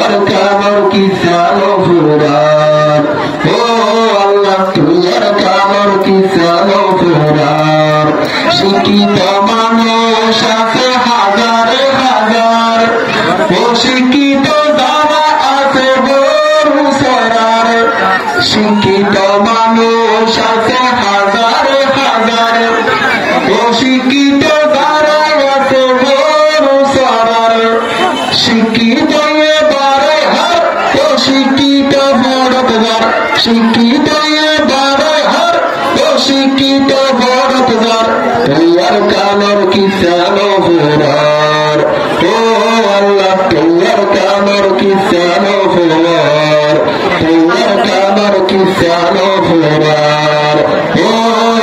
আর কামর কি চালো ফুরার ও আল্লাহ তুই আর কামর কি চালো ফুরার শিক্ষিত মানুষ আছে হাজারে হাজার ও শিক্ষিত যারা আছে গরু সরার শিক্ষিত মানুষ আছে হাজারে হাজার ও শিক্ষিত যারা আছে গরু সরার শিক্ষিত এবারে হার ও শিক্ষিত বড়দার শিক্ষিত এবারে হার ও শিক্ষিত বড়দার তোমার কামর কি চালো ফুরার ও আল্লাহ তোমার কামর কি চালো ফুরার তোমার কামর কি চালো ফুরার ও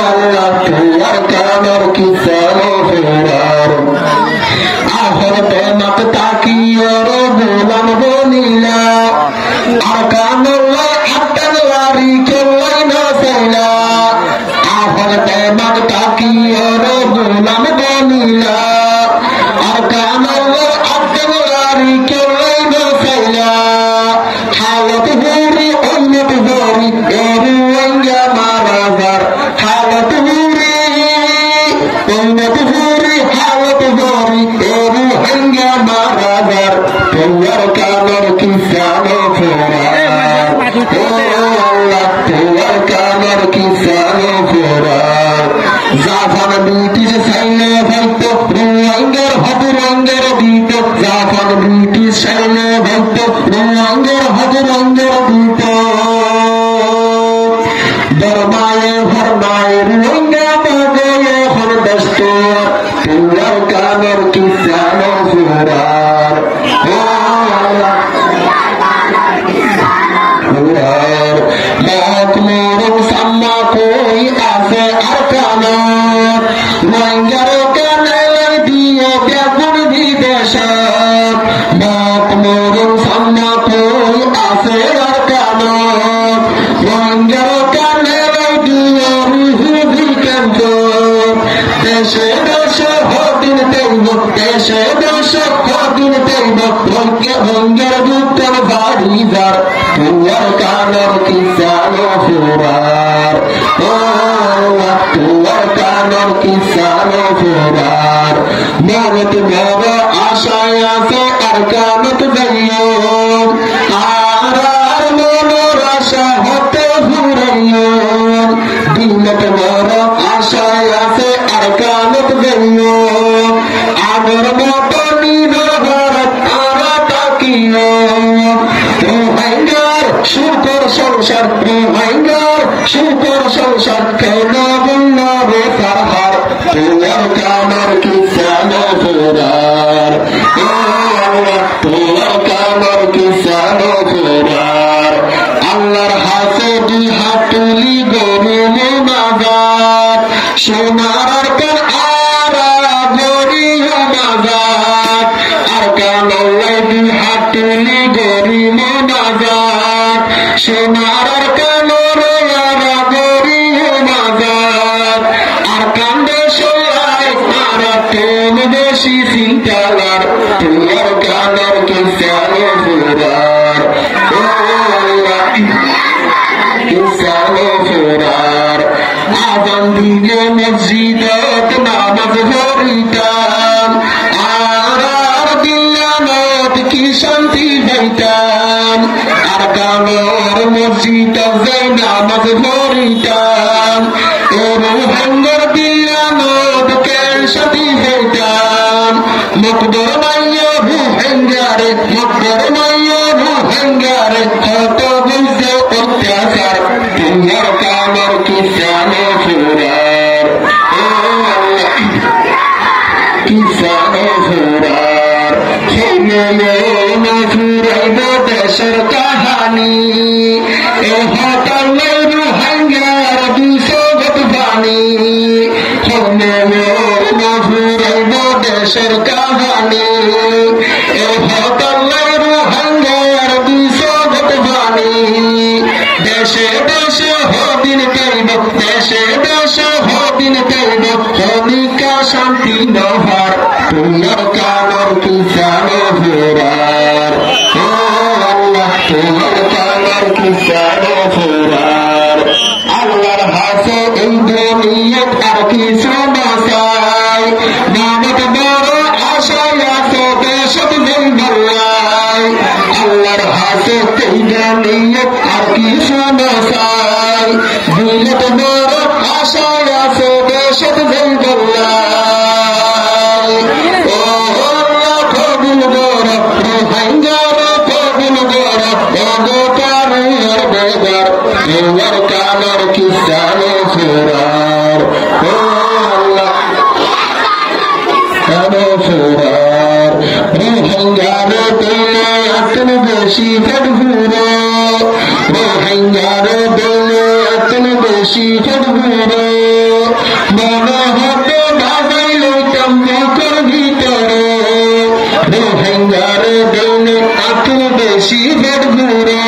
আল্লাহ তোমার কামর কি চালো ফুরার আহর তোমাকে তাকিয়র গোলাম বলিলা আর কামল্লা আত্মারি কেলাই না চাইলা আহর তোমাকে তাকিয়র গোলাম বলিলা আর কামল্লা আত্মারি কেলাই না চাইলা হালত হুরি উম্মত হরি এরু অঙ্গা মারাজার হালত হুরি উম্মত হরি হালত হরি এরু অঙ্গা মারাজার তোমার কামর কি চালো ফুরার ও আল্লাহ তোমার কামর কি চালো ফুরার জাফর ব্রিটিশ সাইলে ভাইতো রঙের হদরঙ্গের দিত জাফর ব্রিটিশ সাইলে ভাইতো রঙের হদরঙ্গের দিত দরমায়ে ফরমায়ে রঙা বাজে হর দস্ত তোমার কামর কি চালো ফুরার ও আল্লাহ ফুরার মত মোর সাম্মা কই আছে আর কামর রঙের কানে দিয়ে বেগুন বিদেশ মত মোর সাম্মা কই আছে আর কামর রঙের কানে দিয়ে রুহু বিকেন্দ্র দেশে দেশে হদিন দেব দেশে দেশে হদিন দেব রঙের দুঃখের বাড়িদার তোমার কামর কি চালো ফুরার ও আল্লাহ তোমার কামর কি চালো ফুরার মনত বড় আশায় আছে আর কামত যাইও আর মনের আশা হতে ঘুরাইও দিনত বড় আশায় আছে আর কামত যাইও আগর মতো নির্ভর তারা তাকিও রোহিঙ্গার শুকর সংসার রোহিঙ্গার শুকর সংসার কেন বলল রে সাহার তোমার কামর কি চালো ফুরার ও আল্লাহ তোমার কামর কি চালো ফুরার আল্লাহর হাতে দুই হাত তুলি গরিব মাজার সোনার কান আরা গরিব মাজার আর কামল্লাই দুই হাত তুলি গরিব মাজার সোনার কামর আরা গরিব মাজার আর কান্দে সোয়াই মারা তুমি বেশি চিন্তালার তোমার কামর কি চালো ফুরার ও আল্লাহ কি চালো ফুরার আজান দিলে মসজিদত নামাজ পড়িতাম আর দিলামত কি শান্তি পাইতাম আর কামর মসজিদ যাই নামাজ পড়িতাম রোহিঙ্গার দিলামত কে শান্তি পাইতাম মকদর মাইয়া রোহিঙ্গারে মকদর মাইয়া রোহিঙ্গারে কত বুঝে অত্যাচার তোমার কামর কি চালো ফুরার ও আল্লাহ কি চালো ফুরার খেলে ফুরাইব দেশের কাহানি এ হতাল রোহিঙ্গার দুঃসগত বাণী খেলে ফুরাইব দেশের কাহানি এ হতাল রোহিঙ্গার দুঃসগত বাণী দেশে দেশে হদিন দেব দেশে দেশে হদিন দেব হলিকা শান্তি নহর তোমার কামর কি চালো ফুরার ও তোমার কামার কিসানে ফেরার ও আল্লাহ কানে ফেরার রোহিঙ্গারে দিলে এতন বেশি ফটফুরে রোহিঙ্গারে দিলে এতন বেশি ফটফুরে মনে হতো ঢাকাই লইতাম বুকের ভিতরে রোহিঙ্গারে দিলে এতন বেশি ফটফুরে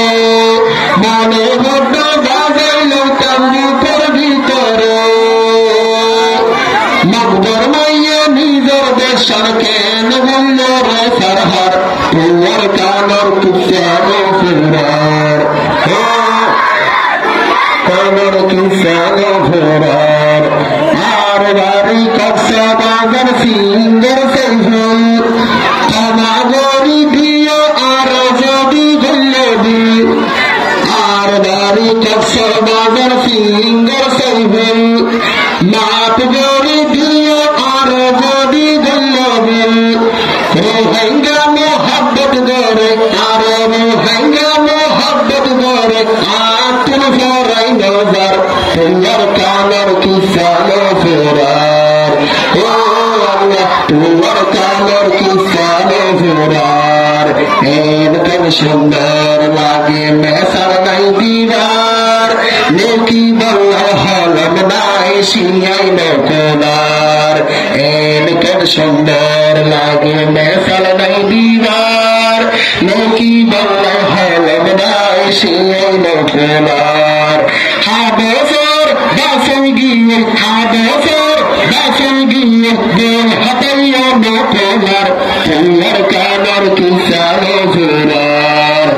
মনে হতো ঢাকাই লইতাম বুকের ভিতরে মগদর মাইয়া নিজের দেশের কেন বলল রে সরহার তোমার কামর কিসানে ফেরার কামর কিসানে ফেরার আর বাড়ি কক্সা বাজার সিঙ্গার সাইফুল কামাগরি দিও আর যদি গল্লবি আর বাড়ি কক্সা বাজার সিঙ্গার সাইফুল মাপ গরি দিও আর যদি গল্লবি রোহিঙ্গা মোহাব্বত করে আর রোহিঙ্গা মোহাব্বত করে আতুল ফরাই নজর তোমার কামর কিসানে ফেরার ও আল্লাহ তোমার কামর কিসানে ফেরার এরকম সুন্দর লাগে মেসার নাই দিদার নেকি বল্লা হলম নাই শিয়াই নকলার এরকম সুন্দর লাগে মেসার নাই দিদার নেকি বল্লা হলম নাই শিয়াই নকলার হাবেফর বাসন গিয়ে হাবেফর বাসন গিয়ে দিল হাতাইয়া নকলার তোমার কামর কিসানে ফেরার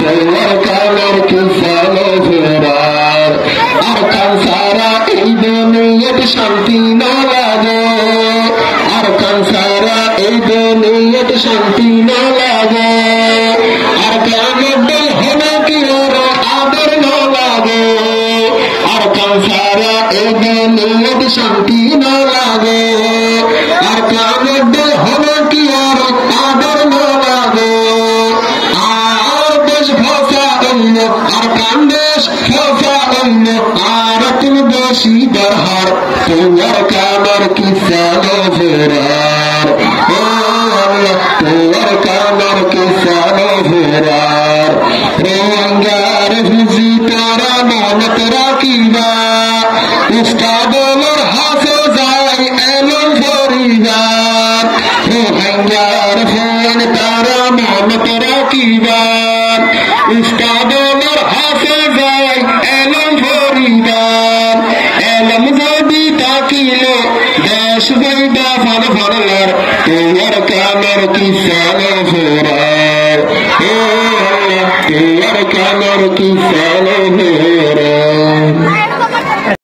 তোমার কামর কিসানে ফেরার আর কানসারা এই দুনিয়াতে শান্তি না লাগে আর কানসারা এই দুনিয়াতে শান্তি না লাগে আর কামড় হলে কি ওর আদর না লাগে আর কানসারা এই দুনিয়াতে শান্তি না লাগে আর কামড় হলে কি ওর আদর না লাগে আর দেশ ভাষা অন্য আর কান্দেশ ভাষা অন্য আর তুমি বেশি দরহার তোমার কামর কিসানে ফেরার ও আল্লাহ তোমার কামর কিসানে ফেরার রোহিঙ্গার হুজি তারা মনত রাখিবা উস্তাদর হাসে যায় এমন ফরিদার রোহিঙ্গার ফোন তারা মনত রাখিবা উস্তাদর হাসে যায় এমন ফরিদার এলম যদি তাকিলে দেশ বইটা ফল ফললার তোমার কামর কিসানে ফেরার তোমার কামর কিসানে ফেরার